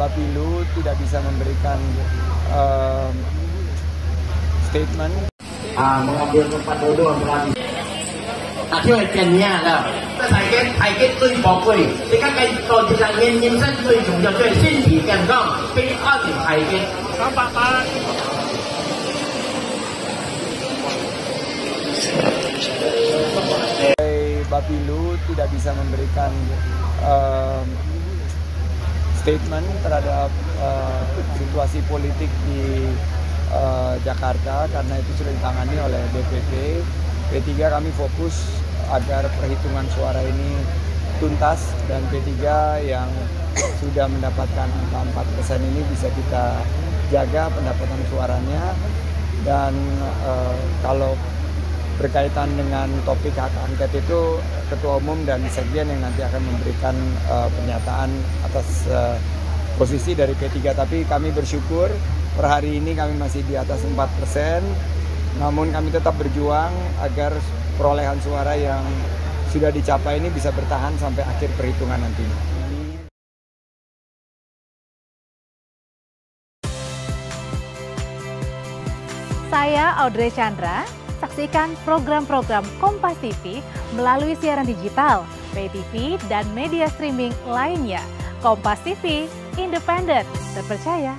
Bapilu tidak bisa memberikan statement. Mengambil tempat duduk melalui. 就係近嘢啦，提嘅最寶貴，而家嘅代志就人生最重要嘅身體健康，俾安全提嘅300萬。Bapilu tidak bisa memberikan statement terhadap situasi politik di Jakarta karena itu sudah ditangani oleh DPP. P3 kami fokus agar perhitungan suara ini tuntas dan P3 yang sudah mendapatkan angka 4% ini bisa kita jaga pendapatan suaranya. Dan kalau berkaitan dengan topik hak angket itu Ketua Umum dan Sekjen yang nanti akan memberikan pernyataan atas posisi dari P3. Tapi kami bersyukur per hari ini kami masih di atas 4%. Namun kami tetap berjuang agar perolehan suara yang sudah dicapai ini bisa bertahan sampai akhir perhitungan nantinya. Saya Audrey Chandra, saksikan program-program Kompas TV melalui siaran digital, pay TV, dan media streaming lainnya. Kompas TV, independen, terpercaya.